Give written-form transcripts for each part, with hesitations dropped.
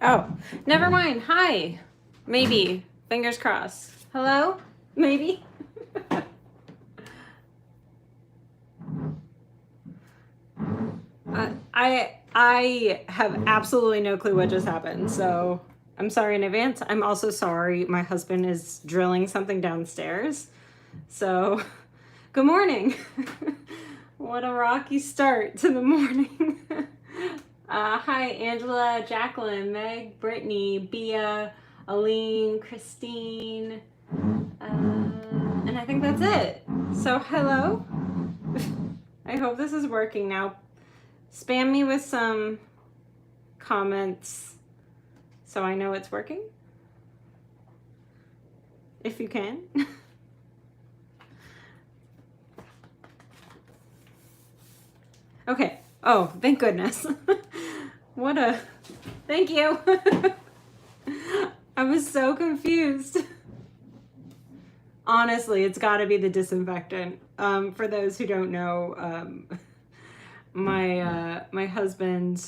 Oh, never mind. Hi. Maybe. Fingers crossed. Hello? Maybe? I have absolutely no clue what just happened, so I'm sorry in advance. I'm also sorry my husband is drilling something downstairs. So, good morning. What a rocky start to the morning. Hi, Angela, Jacqueline, Meg, Brittany, Bea, Aline, Christine, and I think that's it. So, hello. I hope this is working now. Spam me with some comments so I know it's working. If you can. Okay. Oh, thank goodness. Thank you. I was so confused. Honestly, it's got to be the disinfectant. For those who don't know, my husband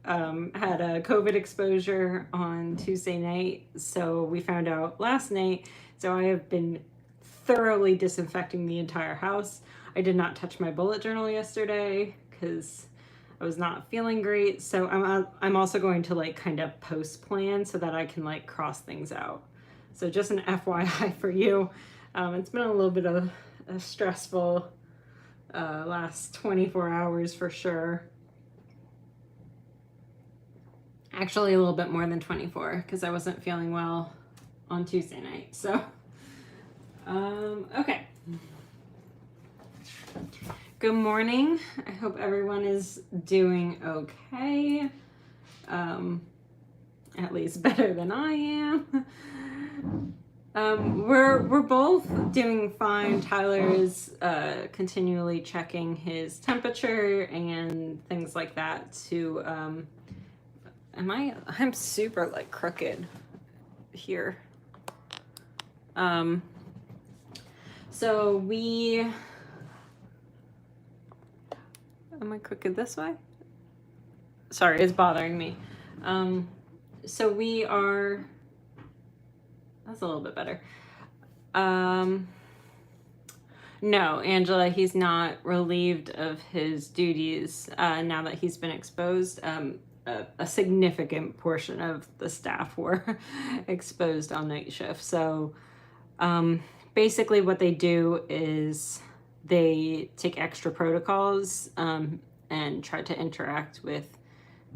had a COVID exposure on Tuesday night, so we found out last night. So I have been thoroughly disinfecting the entire house. I did not touch my bullet journal yesterday because I was not feeling great. So I'm also going to like kind of post plan so that I can like cross things out. So just an FYI for you. It's been a little bit of a stressful last 24 hours for sure. Actually a little bit more than 24 because I wasn't feeling well on Tuesday night. So, okay. Good morning. I hope everyone is doing okay. At least better than I am. We're both doing fine. Tyler is continually checking his temperature and things like that to I'm super like crooked here. So am I crooked this way? Sorry, it's bothering me. So we are, that's a little bit better. No, Angela, he's not relieved of his duties now that he's been exposed. A significant portion of the staff were exposed on night shift. So basically what they do is they take extra protocols and try to interact with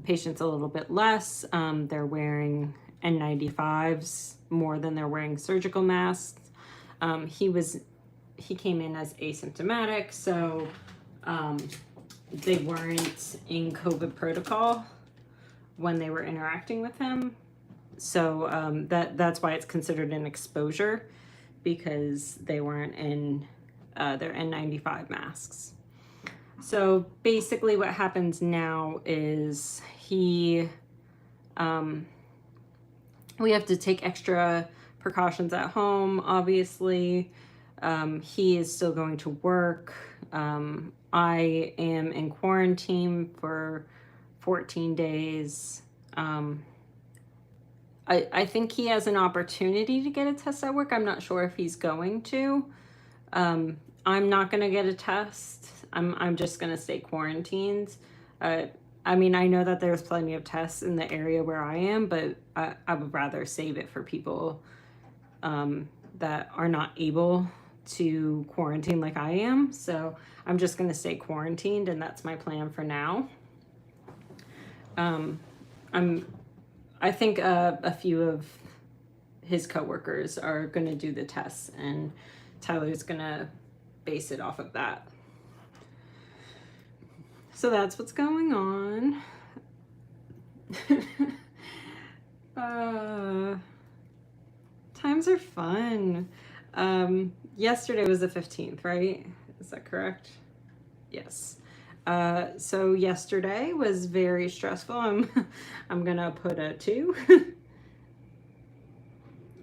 patients a little bit less. They're wearing N95s more than they're wearing surgical masks. He came in as asymptomatic, so they weren't in COVID protocol when they were interacting with him. So that's why it's considered an exposure, because they weren't in their N95 masks. So basically what happens now is we have to take extra precautions at home, obviously. He is still going to work. I am in quarantine for 14 days. I think he has an opportunity to get a test at work. I'm not sure if he's going to. I'm not going to get a test. I'm just going to stay quarantined. I mean, I know that there's plenty of tests in the area where I am, but I would rather save it for people that are not able to quarantine like I am. So I'm just going to stay quarantined, and that's my plan for now. I think a few of his coworkers are going to do the tests, and Tyler's going to base it off of that. So that's what's going on. Times are fun. Yesterday was the 15th, right? Is that correct? Yes. So yesterday was very stressful. I'm gonna put a 2.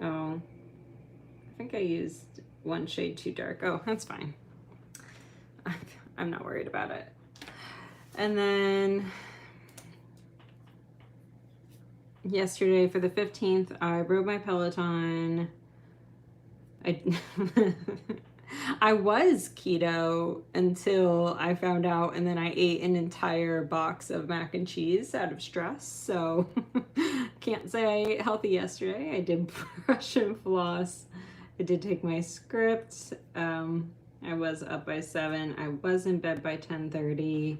Oh, I think I used one shade too dark. Oh, that's fine. I'm not worried about it. And then yesterday for the 15th, I rode my Peloton. I I was keto until I found out, and then I ate an entire box of mac and cheese out of stress. So can't say I ate healthy yesterday. I did brush and floss. I did take my script. I was up by 7. I was in bed by 10:30.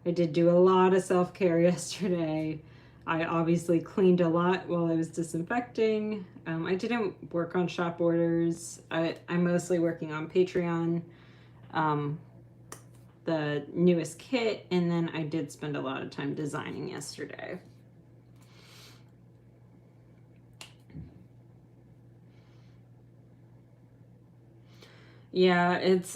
I did do a lot of self-care yesterday. I obviously cleaned a lot while I was disinfecting. I didn't work on shop orders. I'm mostly working on Patreon, the newest kit, and then I did spend a lot of time designing yesterday. Yeah, it's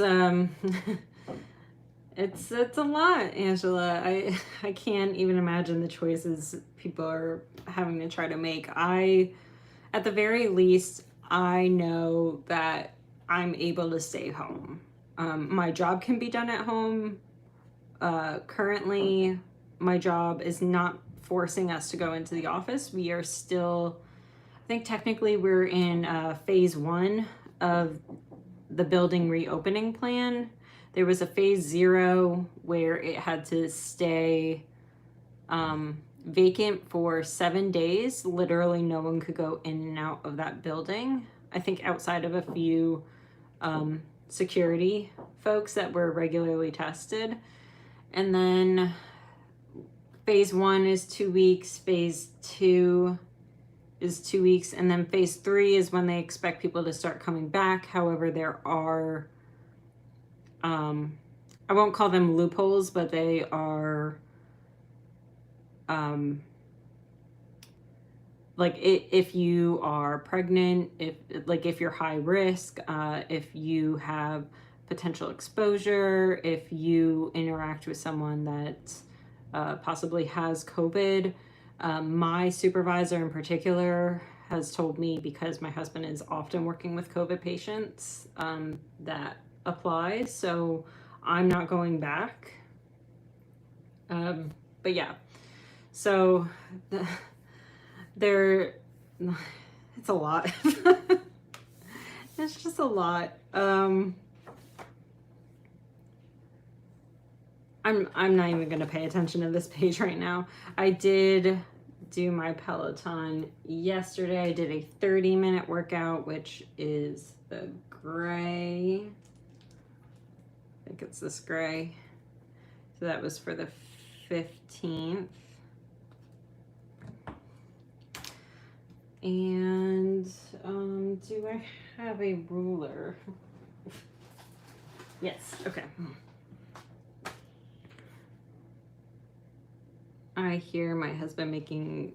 it's a lot, Angela. I can't even imagine the choices people are having to try to make. At the very least, I know that I'm able to stay home. My job can be done at home. Currently, my job is not forcing us to go into the office. We are still, I think technically we're in phase 1 of the building reopening plan. There was a phase 0 where it had to stay vacant for 7 days. Literally no one could go in and out of that building. I think outside of a few security folks that were regularly tested. And then phase 1 is 2 weeks, phase 2 is 2 weeks, and then phase 3 is when they expect people to start coming back. However, there are I won't call them loopholes, but they are like if you are pregnant, if you're high risk, if you have potential exposure, if you interact with someone that possibly has COVID. My supervisor in particular has told me, because my husband is often working with COVID patients, that applies. So I'm not going back. But yeah, so it's a lot. It's just a lot. I'm not even gonna pay attention to this page right now. I did do my Peloton yesterday. I did a 30-minute workout, which is the gray. I think it's this gray. So that was for the 15th. And do I have a ruler? Yes, okay. I hear my husband making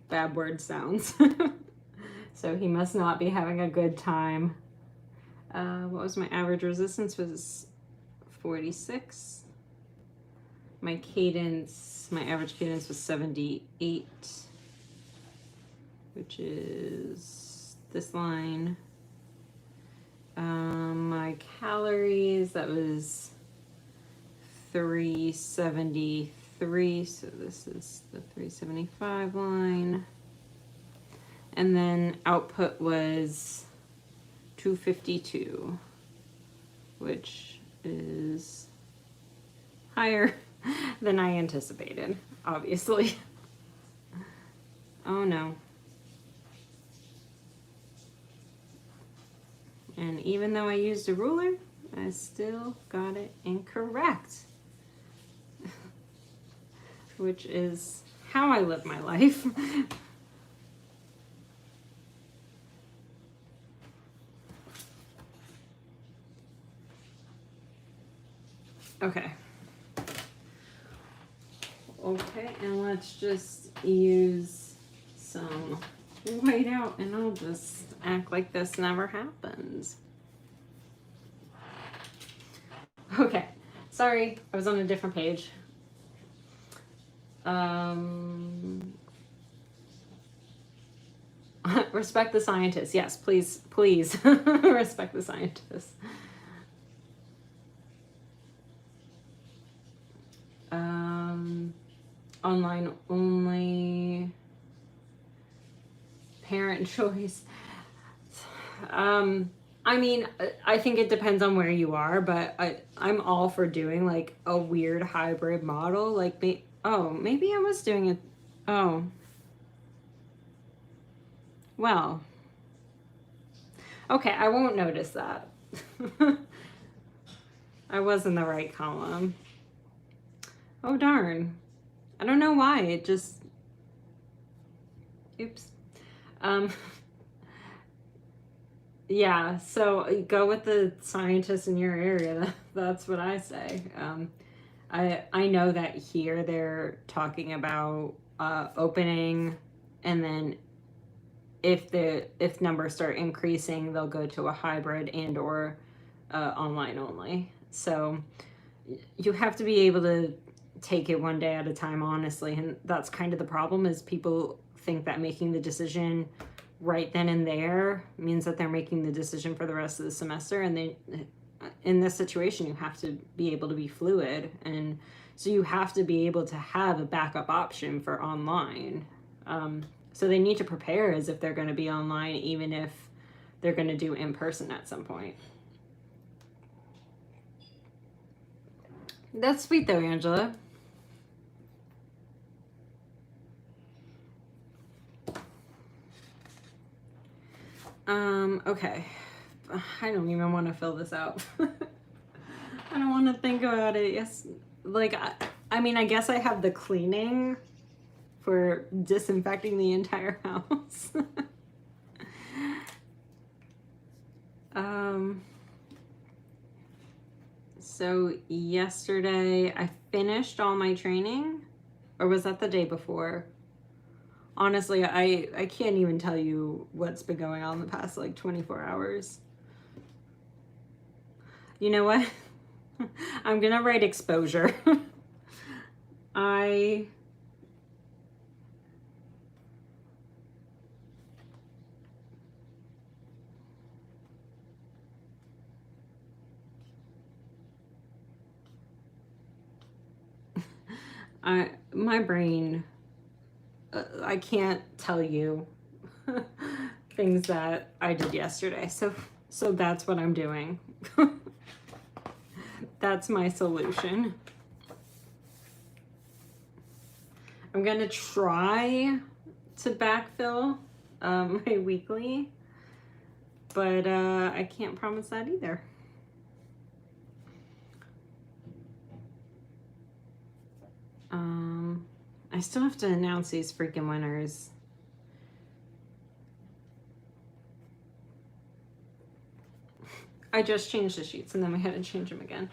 bad word sounds. So he must not be having a good time. What was my average resistance? Was 46. My cadence, my average cadence was 78, which is this line. My calories, that was 373, so this is the 375 line. And then output was 252, which is higher than I anticipated, obviously. Oh no. And even though I used a ruler, I still got it incorrect. Which is how I live my life. Okay. Okay, and let's just use some white out, and I'll just act like this never happens. Okay, sorry, I was on a different page. Respect the scientists. Yes, please, please respect the scientists. Online only. parent choice. I mean, I think it depends on where you are, but I'm all for doing like a weird hybrid model. Like, oh, maybe I was doing it. Oh, well, okay, I won't notice that. I was in the right column. Oh, darn. I don't know why. It just, oops. Um, yeah, so go with the scientists in your area. That's what I say. I know that here they're talking about opening, and then if numbers start increasing, they'll go to a hybrid and or online only. So you have to be able to take it one day at a time, honestly, and that's kind of the problem. Is people think that making the decision right then and there means that they're making the decision for the rest of the semester, and they, in this situation, you have to be able to be fluid, and so you have to be able to have a backup option for online. So they need to prepare as if they're going to be online, even if they're going to do in person at some point. That's sweet though, Angela. Okay. I don't even want to fill this out. I don't want to think about it. Yes. Like, I mean, I guess I have the cleaning for disinfecting the entire house. So yesterday I finished all my training, or was that the day before? Honestly, I can't even tell you what's been going on the past like 24 hours. You know what? I'm gonna write exposure. I my brain, I can't tell you things that I did yesterday. So that's what I'm doing. That's my solution. I'm gonna try to backfill my weekly, but I can't promise that either. I still have to announce these freaking winners. I just changed the sheets and then we had to change them again.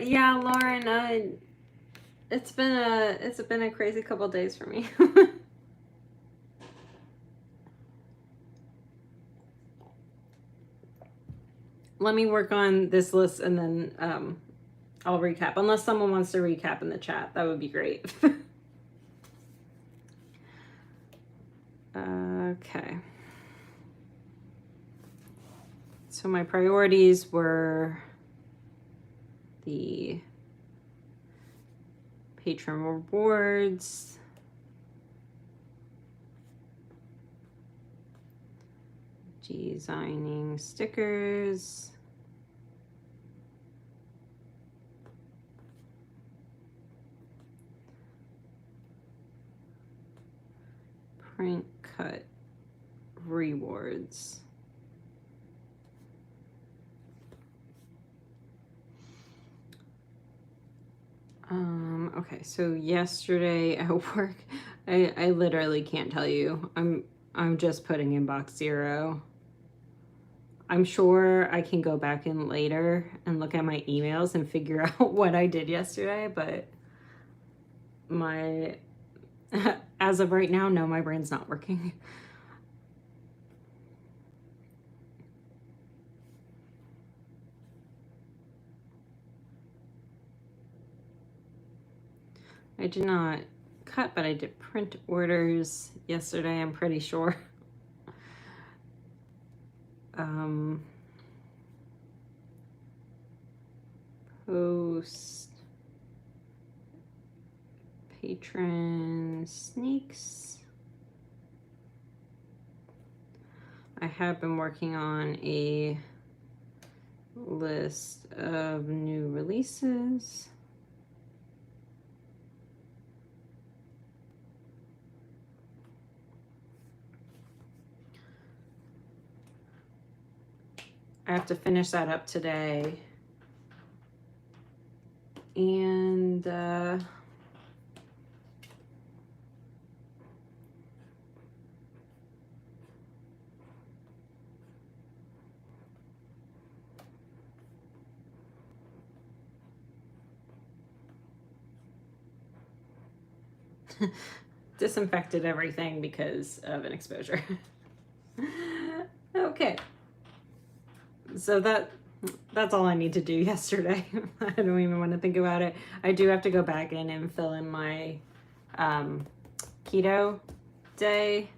Yeah, Lauren, it's been a crazy couple days for me. Let me work on this list and then I'll recap. Unless someone wants to recap in the chat, that would be great. Okay. So my priorities were the patron rewards, designing stickers, print cut rewards. Okay, so yesterday at work, I literally can't tell you. I'm just putting in box 0. I'm sure I can go back in later and look at my emails and figure out what I did yesterday, but my as of right now, no, my brain's not working. I did not cut, but I did print orders yesterday, I'm pretty sure. post patron sneaks. I have been working on a list of new releases. I have to finish that up today. And disinfected everything because of an exposure. Okay. So that's all I need to do yesterday. I don't even want to think about it. I do have to go back in and fill in my keto day.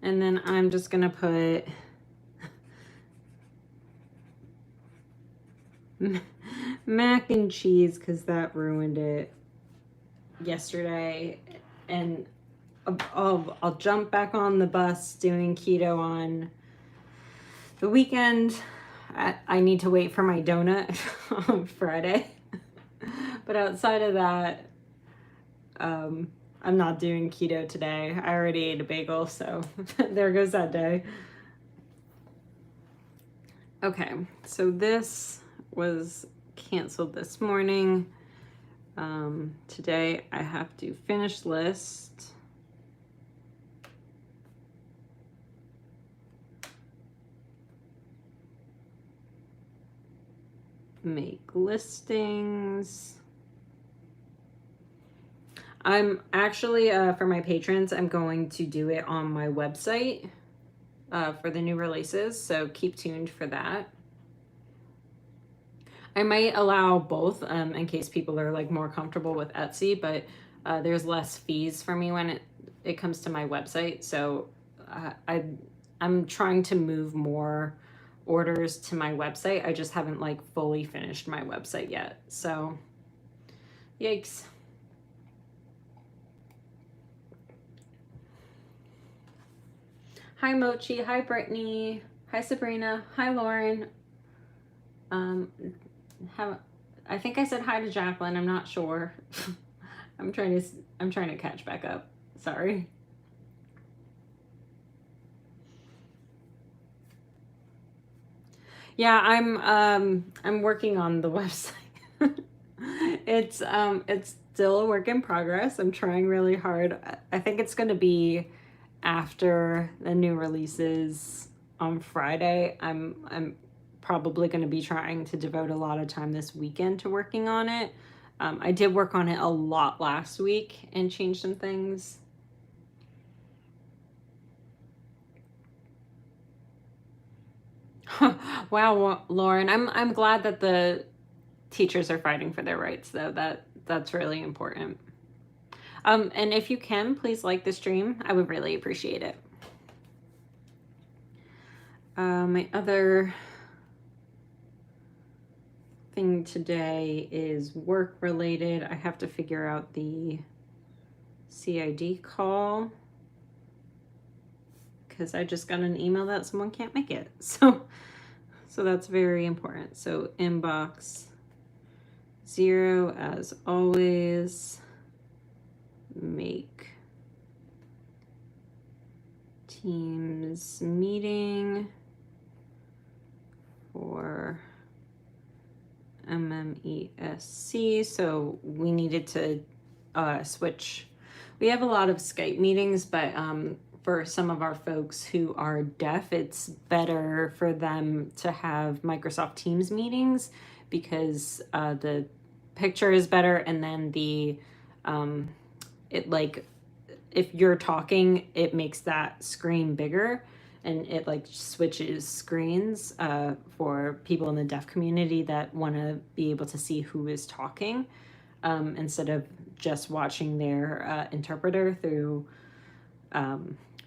And then I'm just going to put mac and cheese because that ruined it yesterday. And I'll jump back on the bus doing keto on the weekend. I need to wait for my donut on Friday. But outside of that, I'm not doing keto today. I already ate a bagel, so there goes that day. Okay, so this was canceled this morning. Today I have to finish list. Make listings. I'm actually, for my patrons, I'm going to do it on my website for the new releases, so keep tuned for that. I might allow both in case people are like more comfortable with Etsy, but there's less fees for me when it comes to my website, so I'm trying to move more orders to my website. I just haven't like fully finished my website yet, so yikes. Hi Mochi, hi Brittany, hi Sabrina, hi Lauren. I think I said hi to Jacqueline. I'm not sure. I'm trying to catch back up. Sorry. Yeah, I'm working on the website. It's still a work in progress. I'm trying really hard. I think it's going to be after the new releases on Friday. I'm probably going to be trying to devote a lot of time this weekend to working on it. I did work on it a lot last week and change some things. Wow, Lauren, I'm glad that the teachers are fighting for their rights, though. That's really important. And if you can, please like the stream. I would really appreciate it. My other thing today is work related. I have to figure out the CID call because I just got an email that someone can't make it. So that's very important. So inbox 0 as always. Make Teams meeting for MMESC. So we needed to switch. We have a lot of Skype meetings, but for some of our folks who are deaf, it's better for them to have Microsoft Teams meetings because the picture is better, and then the it like if you're talking, it makes that screen bigger, and it like switches screens for people in the deaf community that want to be able to see who is talking instead of just watching their interpreter through.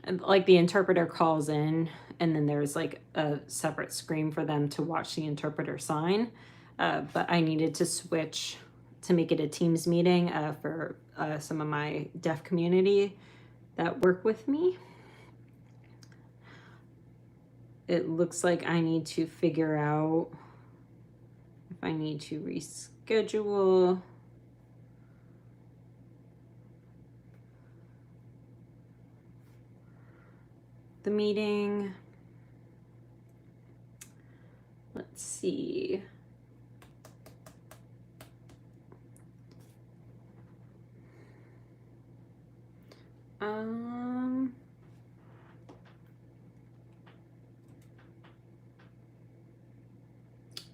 And like the interpreter calls in and then there's like a separate screen for them to watch the interpreter sign. But I needed to switch to make it a Teams meeting for some of my deaf community that work with me. It looks like I need to figure out if I need to reschedule. The meeting. Let's see.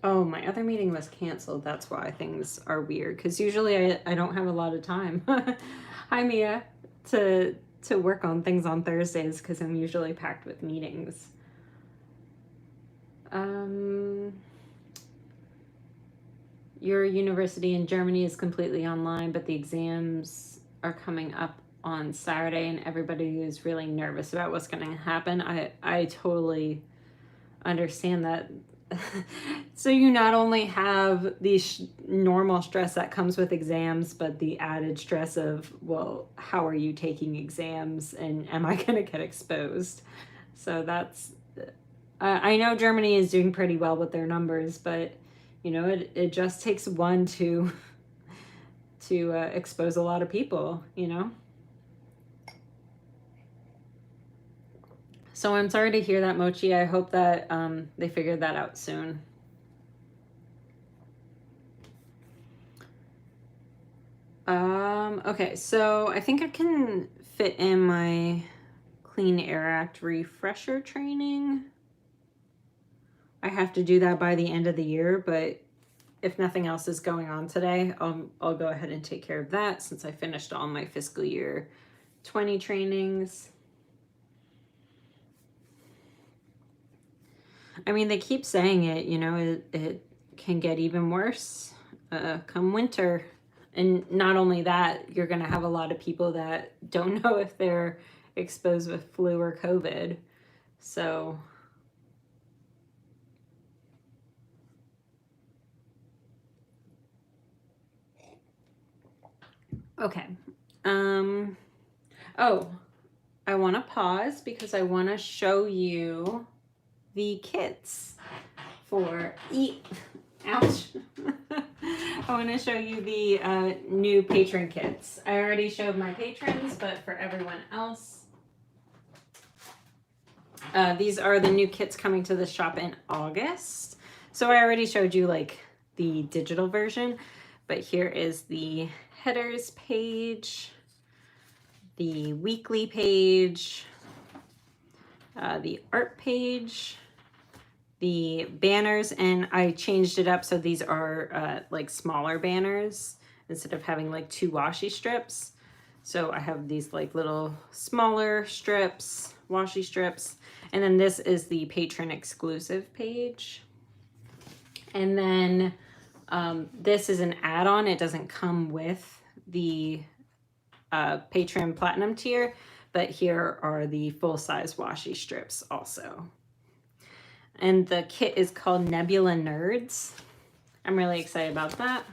Oh, my other meeting was canceled. That's why things are weird. Because usually I don't have a lot of time. Hi, Mia. To work on things on Thursdays because I'm usually packed with meetings. Your university in Germany is completely online, but the exams are coming up on Saturday and everybody is really nervous about what's going to happen. I totally understand that. So you not only have the normal stress that comes with exams, but the added stress of, well, how are you taking exams and am I going to get exposed? So that's, I know Germany is doing pretty well with their numbers, but you know, it just takes one to expose a lot of people, you know? So I'm sorry to hear that, Mochi. I hope that they figured that out soon. Okay, so I think I can fit in my Clean Air Act refresher training. I have to do that by the end of the year, but if nothing else is going on today, I'll go ahead and take care of that since I finished all my fiscal year 20 trainings. I mean, they keep saying it, you know, it can get even worse come winter. And not only that, you're going to have a lot of people that don't know if they're exposed with flu or COVID. So okay. Oh, I want to pause because I want to show you the kits for ouch. I want to show you the new patron kits. I already showed my patrons, but for everyone else, these are the new kits coming to the shop in August. So I already showed you like the digital version, but here is the headers page, the weekly page, the art page, the banners, and I changed it up so these are like smaller banners instead of having like 2 washi strips. So I have these like little smaller strips, washi strips, and then this is the patron exclusive page. And then this is an add-on. It doesn't come with the patron platinum tier, but here are the full-size washi strips also. And the kit is called Nebula Nerds. I'm really excited about that.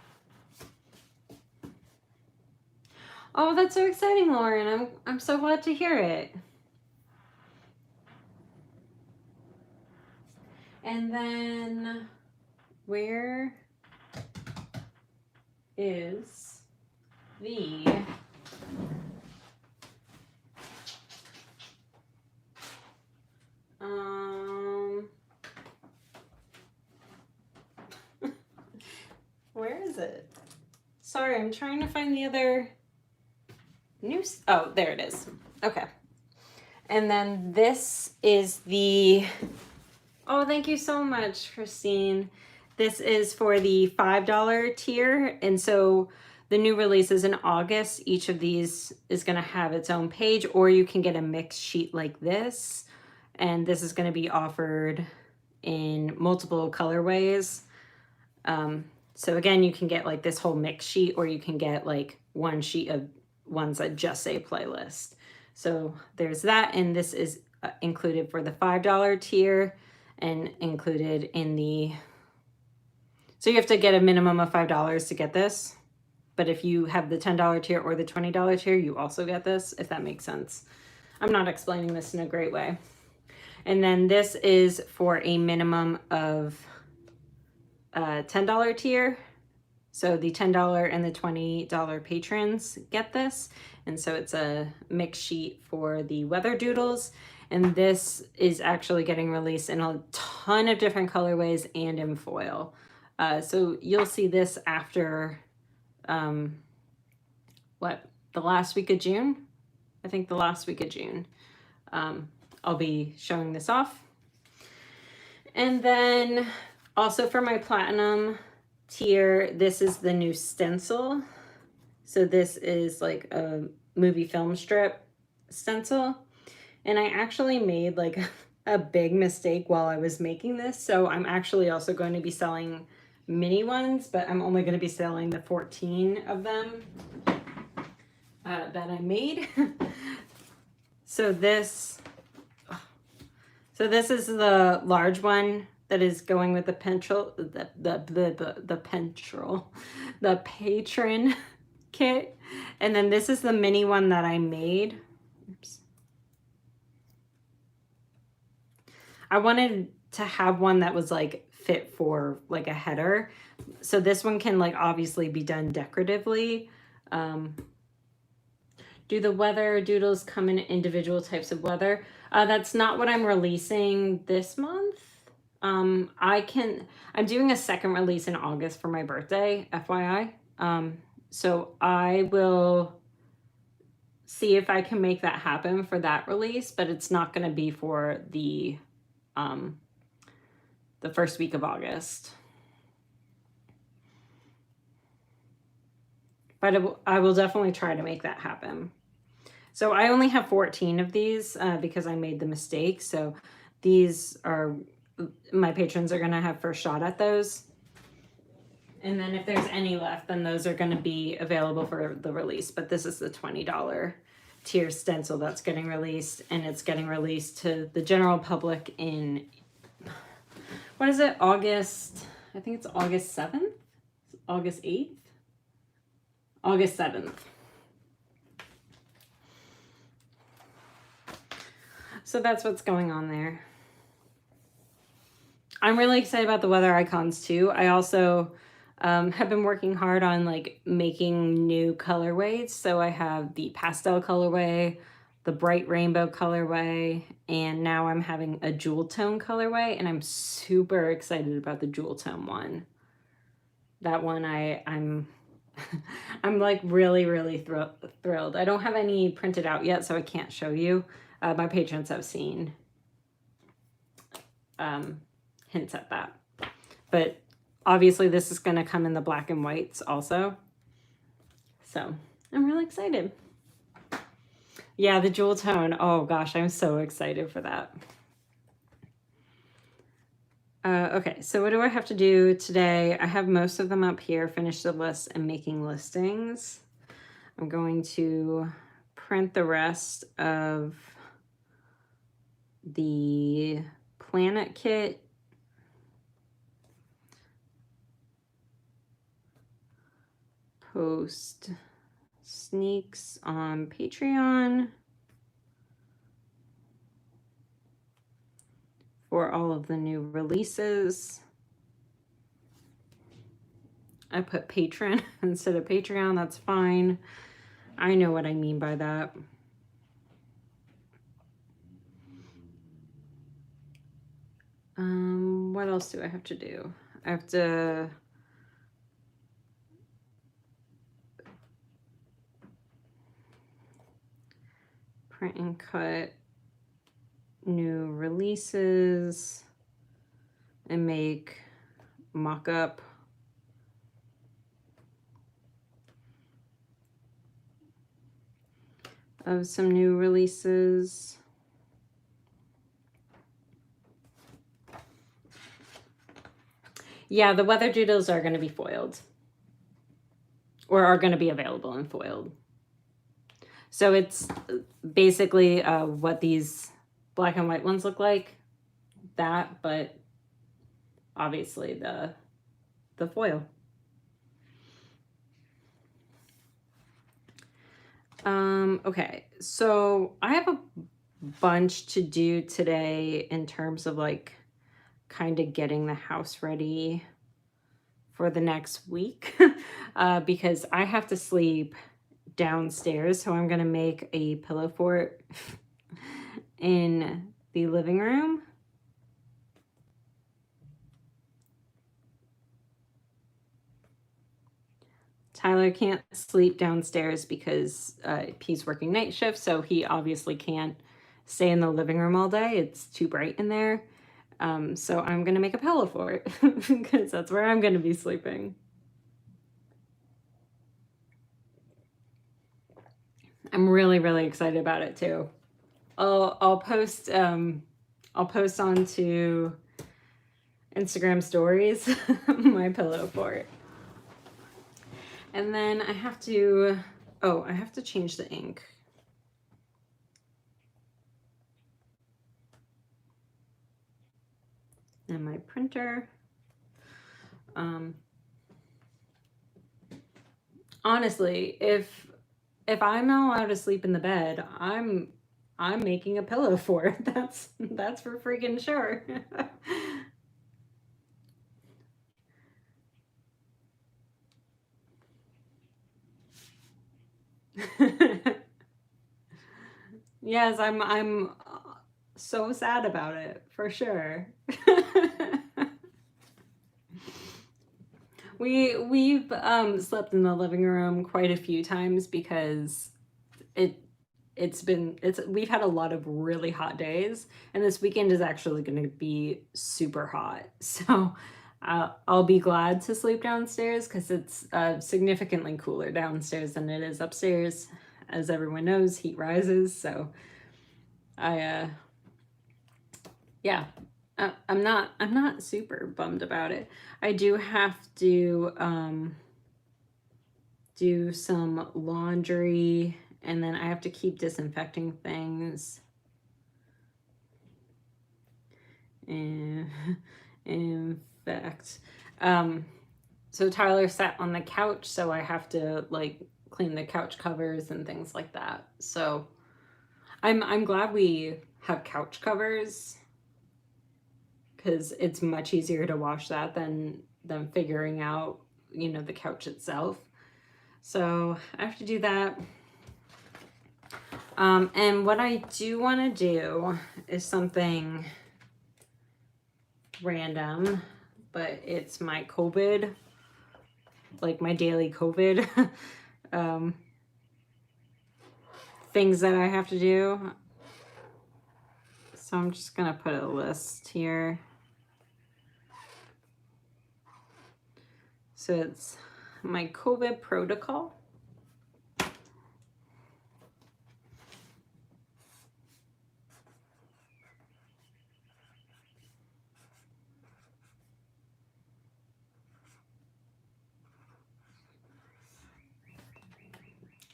Oh, that's so exciting, Lauren. I'm so glad to hear it. And then where is the where is it? Sorry, I'm trying to find the other news. Oh, there it is. Okay. And then this is the, oh, thank you so much, Christine. This is for the $5 tier. And so the new releases in August, each of these is going to have its own page, or you can get a mix sheet like this. And this is going to be offered in multiple colorways. So again, you can get like this whole mix sheet, or you can get like one sheet of ones that just say playlist. So there's that, and this is included for the $5 tier and included in the, so you have to get a minimum of $5 to get this. But if you have the $10 tier or the $20 tier, you also get this, if that makes sense. I'm not explaining this in a great way. And then this is for a minimum of $10 tier. So the $10 and the $20 patrons get this. And so it's a mix sheet for the weather doodles. And this is actually getting released in a ton of different colorways and in foil. So you'll see this after, the last week of June? I think the last week of June. I'll be showing this off. And then also for my platinum tier, this is the new stencil. So this is like a movie film strip stencil. And I actually made like a big mistake while I was making this. So I'm actually also going to be selling mini ones, but I'm only going to be selling the 14 of them that I made. So this is the large one that is going with the the patron kit. And then this is the mini one that I made. Oops. I wanted to have one that was like fit for like a header. So this one can like obviously be done decoratively. Do the weather doodles come in individual types of weather? That's not what I'm releasing this month. I'm doing a second release in August for my birthday, FYI. So I will see if I can make that happen for that release, but it's not going to be for the first week of August. But I will definitely try to make that happen. So I only have 14 of these because I made the mistake. So these are, my patrons are going to have first shot at those. And then if there's any left, then those are going to be available for the release. But this is the $20 tier stencil that's getting released. And it's getting released to the general public in, what is it, August? I think it's August 7th? August 8th? August 7th. So that's what's going on there. I'm really excited about the weather icons too. I also have been working hard on like making new colorways. So I have the pastel colorway, the bright rainbow colorway, and now I'm having a jewel tone colorway, and I'm super excited about the jewel tone one. That one I'm like really thrilled. I don't have any printed out yet, so I can't show you. My patrons have seen hints at that. But obviously this is going to come in the black and whites also. So I'm really excited. Yeah, the jewel tone. Oh gosh, I'm so excited for that. Okay, so what do I have to do today? I have most of them up here, finish the list and making listings. I'm going to print the rest of the planet kit. Post sneaks on Patreon for all of the new releases. I put patron instead of Patreon, that's fine. I know what I mean by that. What else do I have to do? I have to print and cut new releases and make mock-up of some new releases. Yeah, the weather doodles are going to be foiled, or are going to be available in foiled. So it's basically what these black and white ones look like that, but obviously the foil. Okay, so I have a bunch to do today in terms of like kind of getting the house ready for the next week because I have to sleep downstairs, so I'm gonna make a pillow fort in the living room. Tyler can't sleep downstairs because he's working night shift, so he obviously can't stay in the living room all day. It's too bright in there. So I'm gonna make a pillow fort because that's where I'm gonna be sleeping. I'm really, really excited about it too. I'll post onto Instagram stories my pillow fort. And then I have to change the ink. And my printer. Honestly, if I'm not allowed to sleep in the bed, I'm making a pillow fort. That's for freaking sure. Yes, I'm so sad about it, for sure. We've slept in the living room quite a few times because we've had a lot of really hot days, and this weekend is actually going to be super hot. So I'll be glad to sleep downstairs because it's significantly cooler downstairs than it is upstairs. As everyone knows, heat rises. So yeah, I'm not super bummed about it. I do have to do some laundry, and then I have to keep disinfecting things. And in fact, so Tyler sat on the couch, so I have to like clean the couch covers and things like that. So I'm glad we have couch covers because it's much easier to wash that than figuring out, you know, the couch itself. So I have to do that. And what I do want to do is something random, but it's my COVID, like my daily COVID things that I have to do. So I'm just gonna put a list here. So it's my COVID protocol.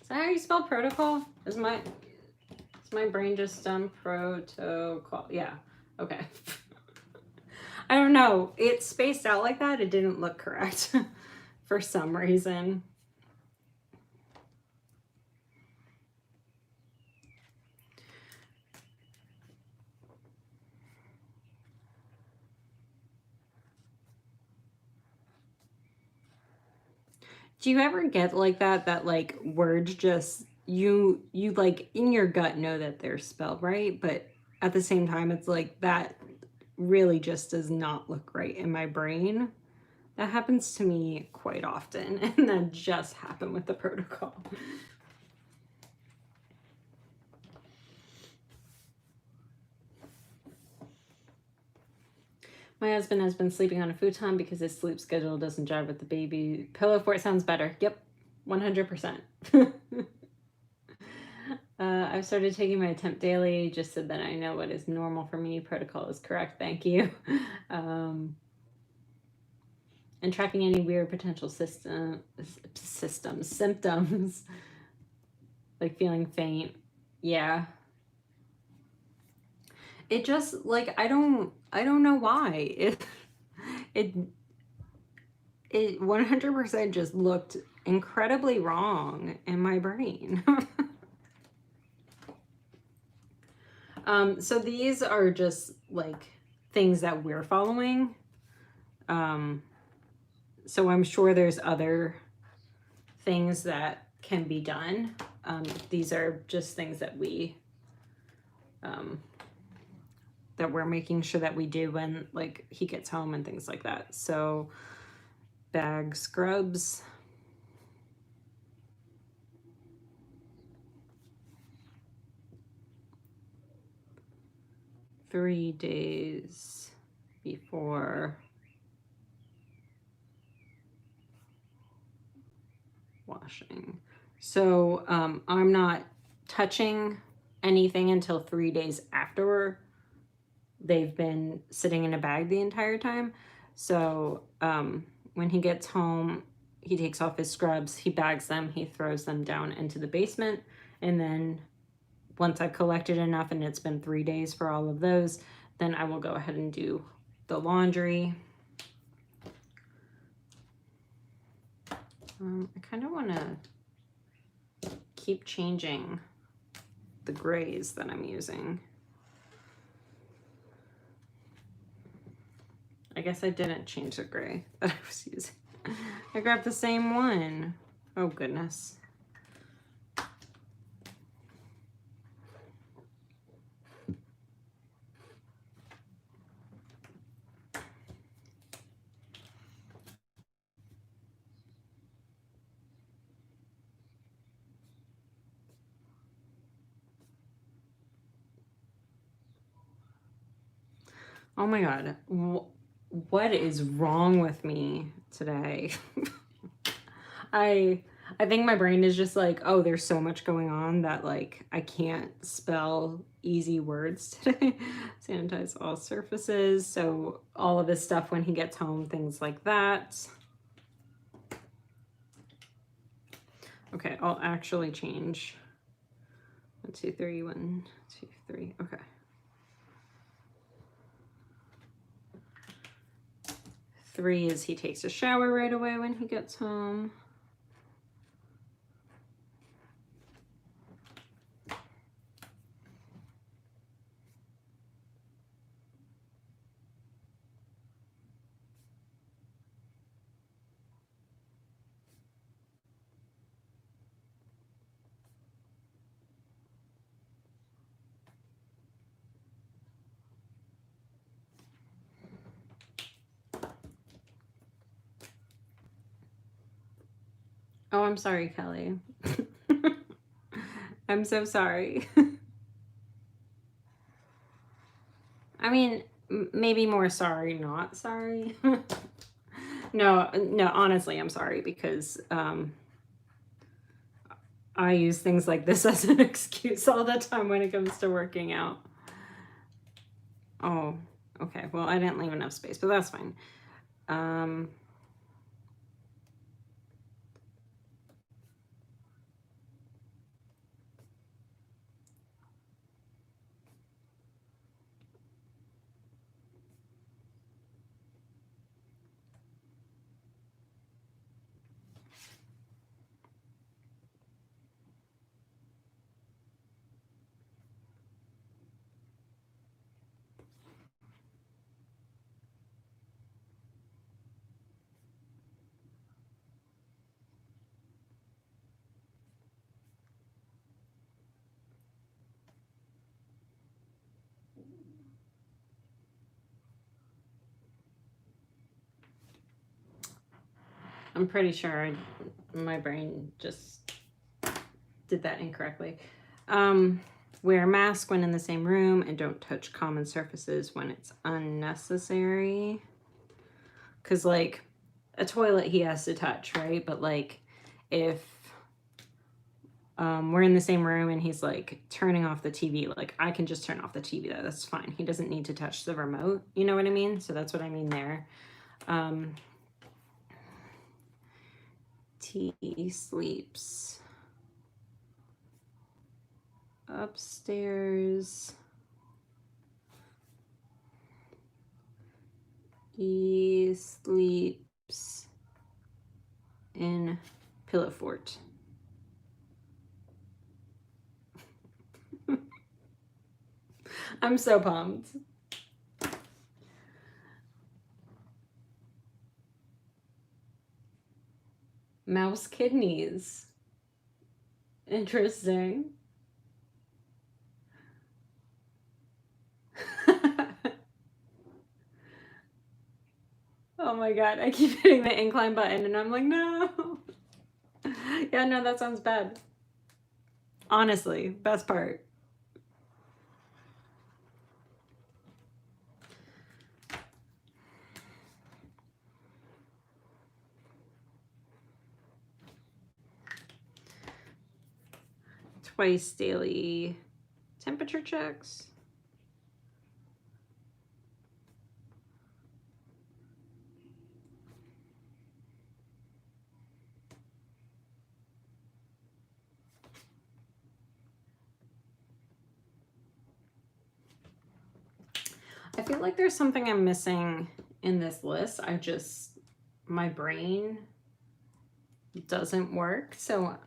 Is that how you spell protocol? Is my brain just done protocol? Yeah. Okay. I don't know. It spaced out like that. It didn't look correct for some reason. Do you ever get like that like words just you like in your gut know that they're spelled right, but at the same time it's like that really just does not look right in my brain? That happens to me quite often, and that just happened with the protocol. My husband has been sleeping on a futon because his sleep schedule doesn't jive with the baby. Pillow fort sounds better. Yep, 100%. I've started taking my temp daily just so that I know what is normal for me. Protocol is correct. Thank you. And tracking any weird potential symptoms, like feeling faint. Yeah. It just like I don't know why. It it 100% just looked incredibly wrong in my brain. So these are just like things that we're following. So I'm sure there's other things that can be done. These are just things that that we're making sure that we do when like he gets home and things like that. So bag scrubs. "3 days before washing." So I'm not touching anything until 3 days after they've been sitting in a bag the entire time. So when he gets home, he takes off his scrubs, he bags them, he throws them down into the basement. And then once I've collected enough and it's been 3 days for all of those, then I will go ahead and do the laundry. I kind of want to keep changing the grays that I'm using. I guess I didn't change the gray that I was using. I grabbed the same one. Oh goodness. Oh my God. What is wrong with me today? I think my brain is just like, oh, there's so much going on that like I can't spell easy words today. Sanitize all surfaces. So all of this stuff when he gets home, things like that. Okay, I'll actually change. 1, 2, 3, 1, 2, 3. Okay. 3 is he takes a shower right away when he gets home. Oh, I'm sorry, Kelly. I'm so sorry. I mean, maybe more sorry, not sorry. No, honestly, I'm sorry because I use things like this as an excuse all the time when it comes to working out. Oh, okay. Well, I didn't leave enough space, but that's fine. I'm pretty sure my brain just did that incorrectly. Wear a mask when in the same room and don't touch common surfaces when it's unnecessary. Because, like, a toilet he has to touch, right? But, like, if we're in the same room and he's, like, turning off the TV, like, I can just turn off the TV. That's fine. He doesn't need to touch the remote. You know what I mean? So that's what I mean there. T sleeps upstairs. He sleeps in Pillow Fort. I'm so pumped. Mouse kidneys. Interesting. Oh my god, I keep hitting the incline button and I'm like, no. Yeah, no, that sounds bad. Honestly, best part. Twice daily temperature checks. I feel like there's something I'm missing in this list. My brain doesn't work. So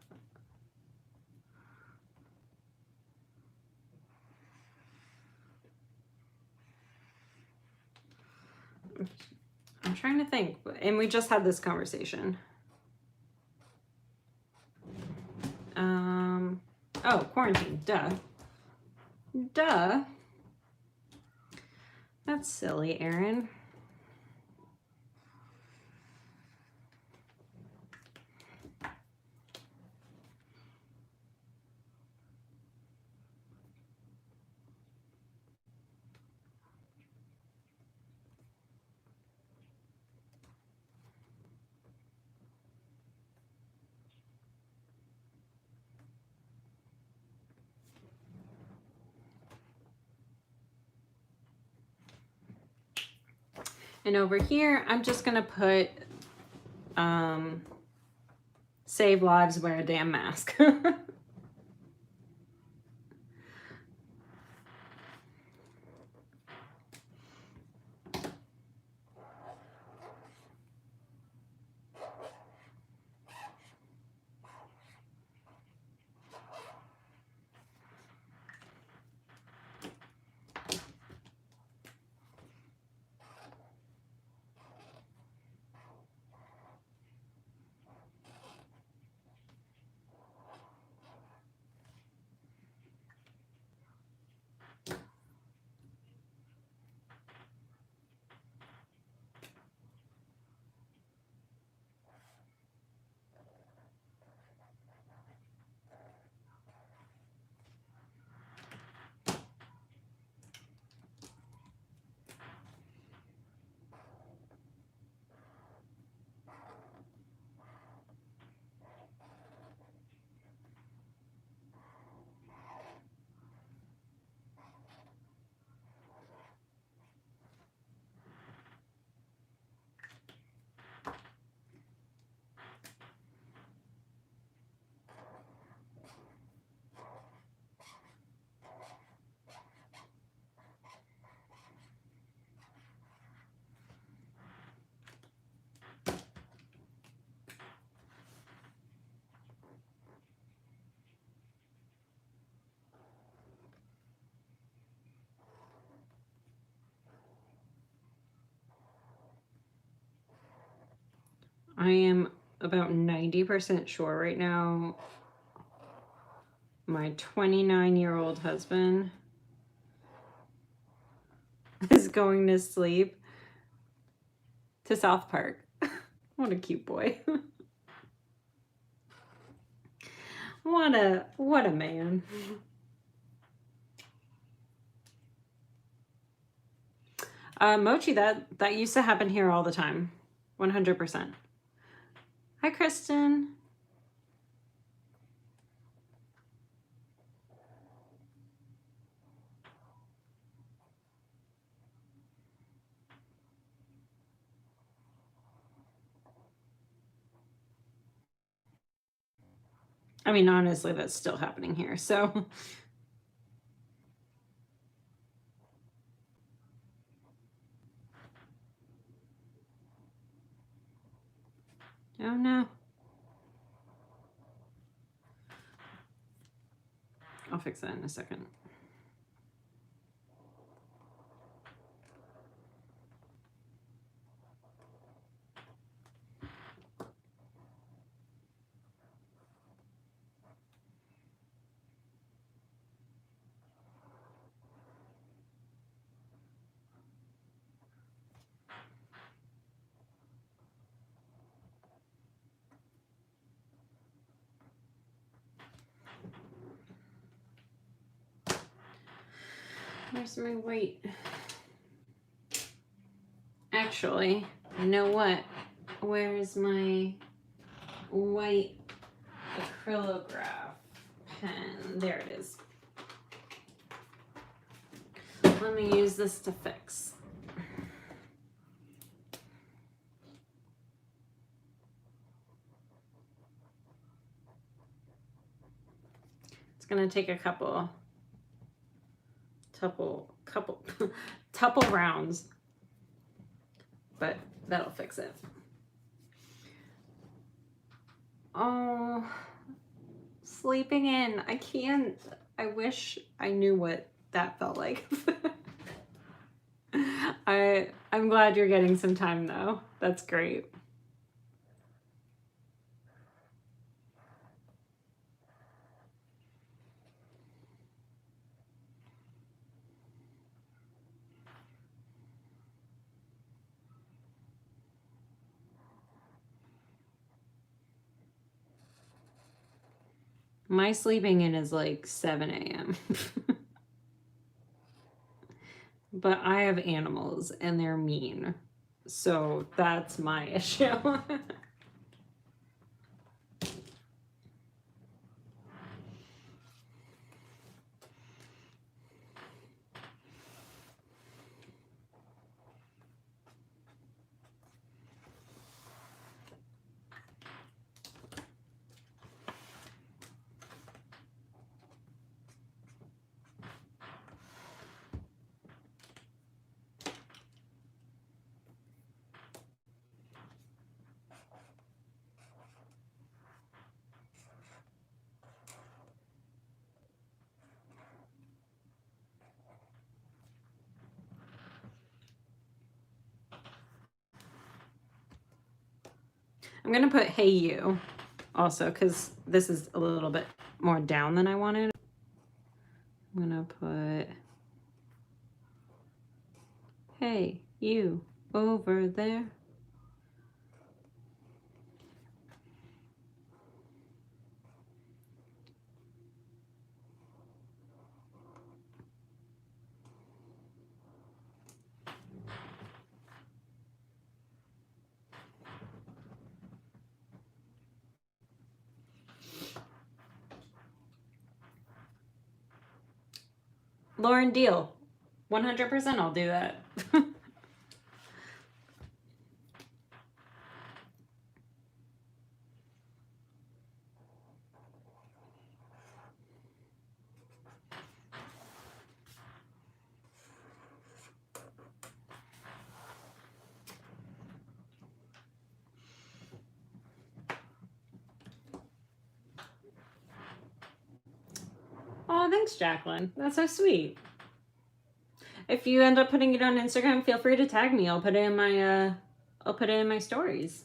I'm trying to think. And we just had this conversation. Oh, quarantine. Duh. Duh. That's silly, Erin. And over here, I'm just gonna put save lives, wear a damn mask. I am about 90% sure right now my 29-year-old husband is going to sleep to South Park. What a cute boy. What a man. Mochi, that used to happen here all the time. 100%. Hi, Kristen. I mean, honestly, that's still happening here. So Oh no. I'll fix that in a second. Where's my white? Actually, you know what? Where's my white acrylograph pen? There it is. Let me use this to fix. It's gonna take a couple rounds, but that'll fix it. Oh, sleeping in. I can't. I wish I knew what that felt like. I'm glad you're getting some time though. That's great. My sleeping in is like 7 a.m. But I have animals and they're mean. So that's my issue. I'm gonna put "Hey You" also because this is a little bit more down than I wanted. I'm gonna put "Hey you over there." Lauren, deal. 100% I'll do that. Oh, thanks, Jacqueline. That's so sweet. If you end up putting it on Instagram, feel free to tag me. I'll put it in my stories.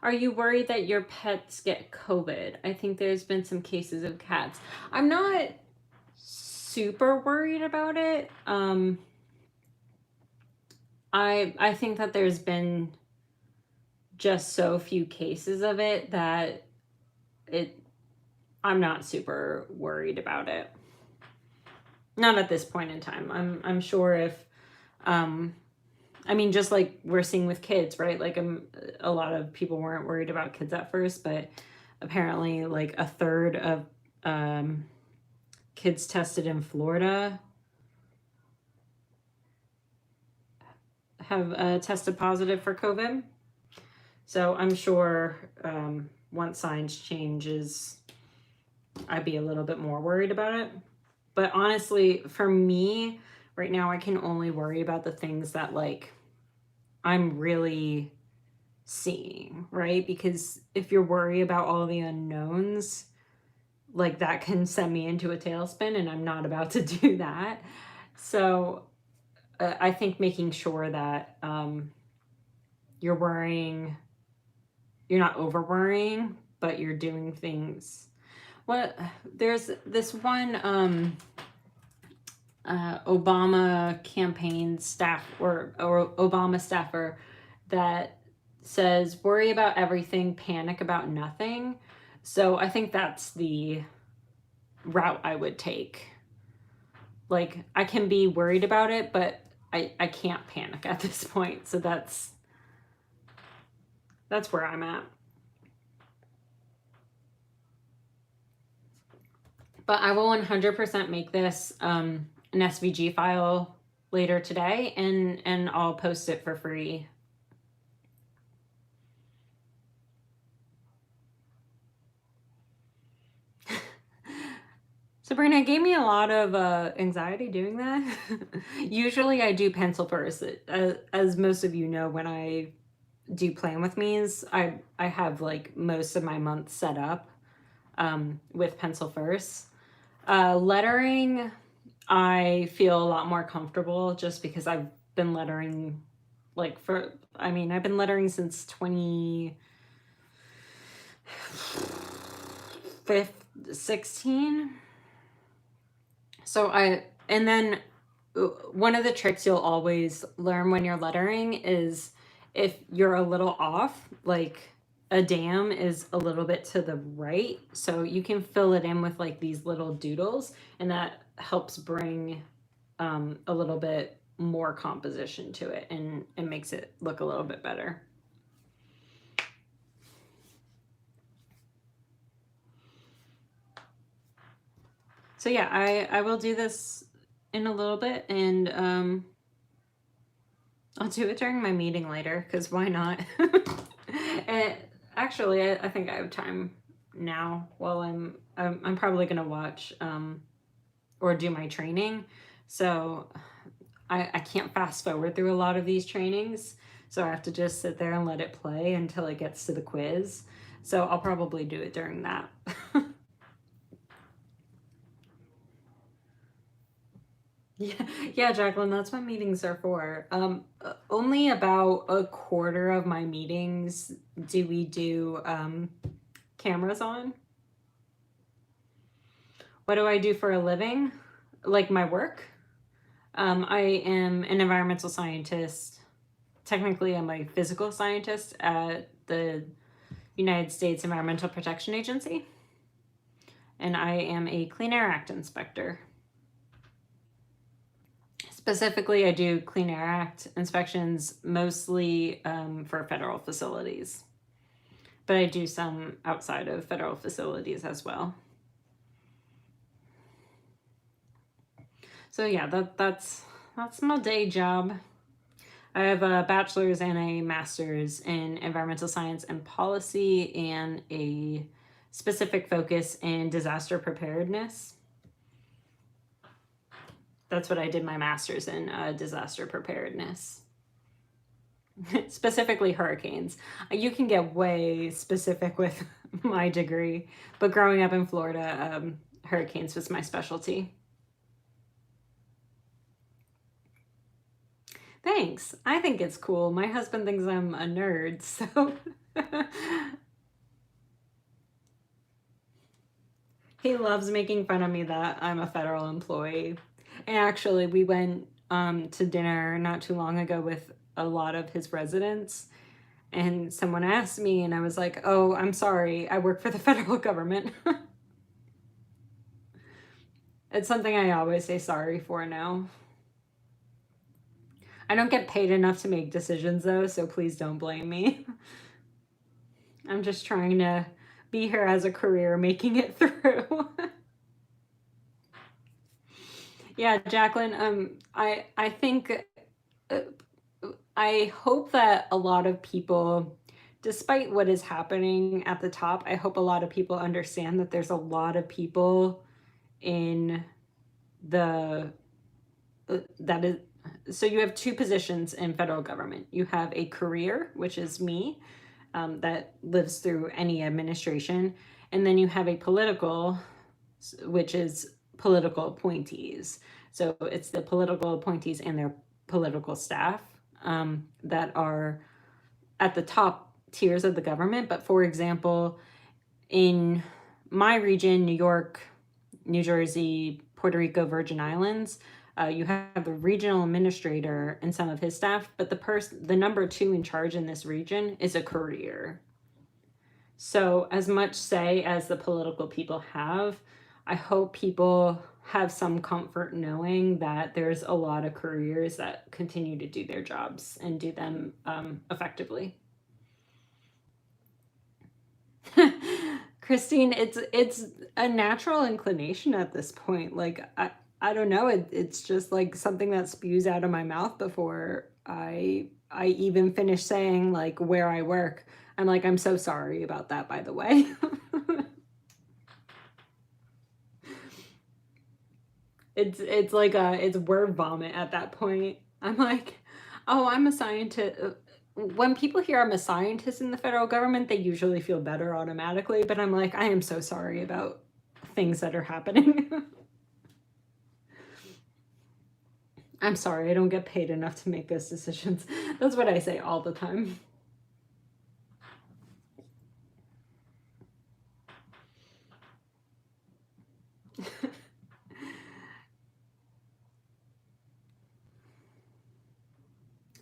Are you worried that your pets get COVID? I think there's been some cases of cats. I'm not super worried about it. I think that there's been just so few cases of it that I'm not super worried about it. Not at this point in time. I'm sure if I mean, just like we're seeing with kids, right? Like a lot of people weren't worried about kids at first, but apparently like a third of kids tested in Florida have tested positive for COVID. So I'm sure once science changes, I'd be a little bit more worried about it. But honestly, for me, right now, I can only worry about the things that like I'm really seeing, right? Because if you're worried about all the unknowns, like that can send me into a tailspin, and I'm not about to do that. So I think making sure that you're not over worrying, but you're doing things. What there's this one Obama campaign staff or Obama staffer that says worry about everything, panic about nothing. So I think that's the route I would take. Like, I can be worried about it, but I can't panic at this point. So that's where I'm at. But I will 100% make this an SVG file later today, and I'll post it for free. Sabrina, gave me a lot of anxiety doing that. Usually I do pencil first. As most of you know, when I do plan with me's, I have like most of my month set up with pencil first. Lettering, I feel a lot more comfortable just because I've been lettering I've been lettering since 2016. So and then one of the tricks you'll always learn when you're lettering is if you're a little off, like a dam is a little bit to the right. So you can fill it in with like these little doodles, and that helps bring a little bit more composition to it, and it makes it look a little bit better. So yeah, I will do this in a little bit, and I'll do it during my meeting later, because why not? And actually, I think I have time now while I'm probably gonna watch or do my training. So I can't fast forward through a lot of these trainings, so I have to just sit there and let it play until it gets to the quiz. So I'll probably do it during that. Yeah, Jacqueline, that's what meetings are for. Only about a quarter of my meetings do we do cameras on. What do I do for a living? Like my work? I am an environmental scientist. Technically, I'm a physical scientist at the United States Environmental Protection Agency. And I am a Clean Air Act inspector. Specifically, I do Clean Air Act inspections mostly for federal facilities. But I do some outside of federal facilities as well. So yeah, that's my day job. I have a bachelor's and a master's in environmental science and policy, and a specific focus in disaster preparedness. That's what I did my master's in, disaster preparedness. Specifically hurricanes. You can get way specific with my degree, but growing up in Florida, hurricanes was my specialty. Thanks. I think it's cool. My husband thinks I'm a nerd, so he loves making fun of me that I'm a federal employee. And actually, we went to dinner not too long ago with a lot of his residents, and someone asked me, and I was like, oh, I'm sorry, I work for the federal government. It's something I always say sorry for now. I don't get paid enough to make decisions, though, so please don't blame me. I'm just trying to be here as a career, making it through. Yeah, Jacqueline, I think, I hope that a lot of people, despite what is happening at the top, I hope a lot of people understand that there's a lot of people in the, that is, so you have two positions in federal government. You have a career, which is me, that lives through any administration. And then you have a political, which is political appointees. So it's the political appointees and their political staff that are at the top tiers of the government. But for example, in my region, New York, New Jersey, Puerto Rico, Virgin Islands, you have a regional administrator and some of his staff, but the number 2 in charge in this region is a courier. So as much say as the political people have, I hope people have some comfort knowing that there's a lot of couriers that continue to do their jobs and do them effectively. Christine, it's a natural inclination at this point. Like I don't know, it's just like something that spews out of my mouth before I even finish saying like where I work. I'm like, I'm so sorry about that, by the way. It's like it's word vomit at that point. I'm like, oh, I'm a scientist. When people hear I'm a scientist in the federal government, they usually feel better automatically. But I'm like, I am so sorry about things that are happening. I'm sorry, I don't get paid enough to make those decisions. That's what I say all the time.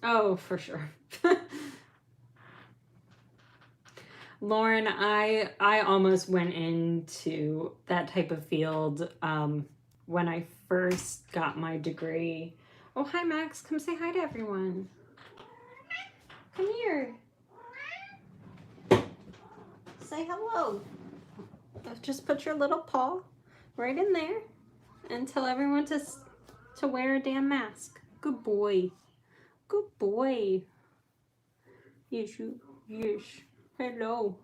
Oh, for sure. Lauren, I almost went into that type of field when I first got my degree. Oh, hi, Max. Come say hi to everyone. Come here. Say hello. Just put your little paw right in there and tell everyone to wear a damn mask. Good boy. Good boy. Yes, you. Yes. Hello.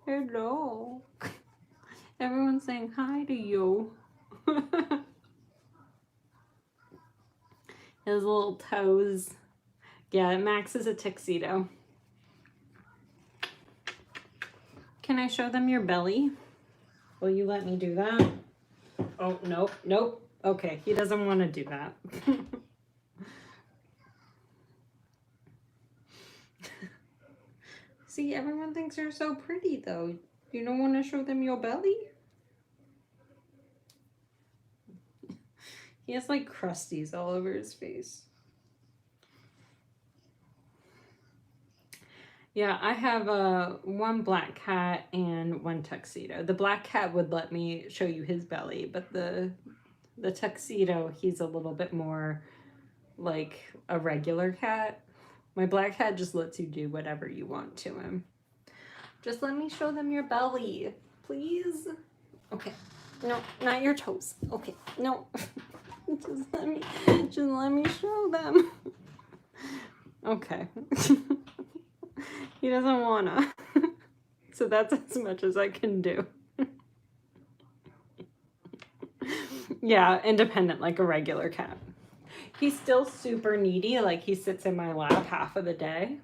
Hello. Everyone's saying hi to you. His little toes. Yeah, Max is a tuxedo. Can I show them your belly? Will you let me do that? Oh, nope, nope. Okay, he doesn't want to do that. See, everyone thinks you're so pretty, though. You don't want to show them your belly? He has, like, crusties all over his face. Yeah, I have one black cat and one tuxedo. The black cat would let me show you his belly, but the tuxedo, he's a little bit more like a regular cat. My black cat just lets you do whatever you want to him. Just let me show them your belly, please. Okay. No, not your toes. Okay. No. just let me show them. Okay. He doesn't wanna. So that's as much as I can do. Yeah, independent like a regular cat. He's still super needy, like he sits in my lap half of the day.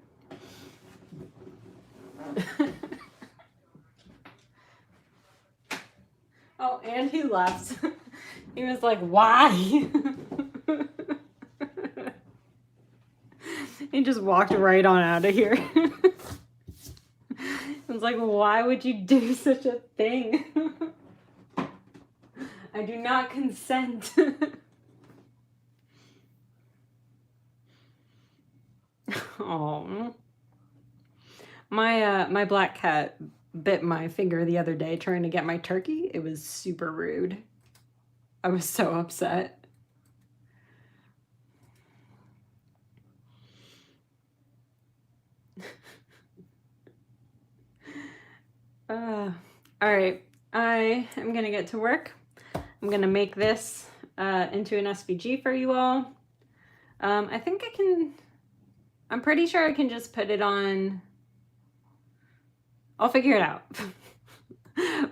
Oh, and he left. He was like, why? He just walked right on out of here. I was like, why would you do such a thing? I do not consent. Oh, my black cat bit my finger the other day trying to get my turkey. It was super rude. I was so upset. All right, I am gonna get to work. I'm gonna make this into an SVG for you all. I think I can, I'm pretty sure I can just put it on, I'll figure it out.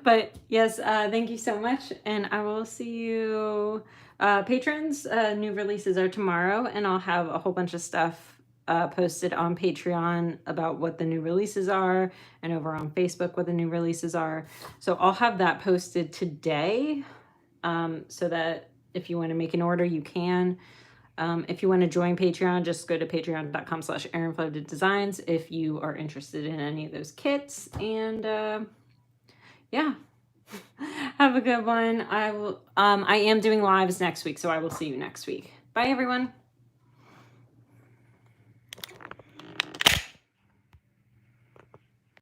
But yes, thank you so much, and I will see you. Patrons, new releases are tomorrow, and I'll have a whole bunch of stuff posted on Patreon about what the new releases are, and over on Facebook what the new releases are. So I'll have that posted today, so that if you want to make an order, you can. If you want to join Patreon, just go to patreon.com/ErinFlotoDesigns if you are interested in any of those kits. And yeah, have a good one. I am doing lives next week, so I will see you next week. Bye, everyone.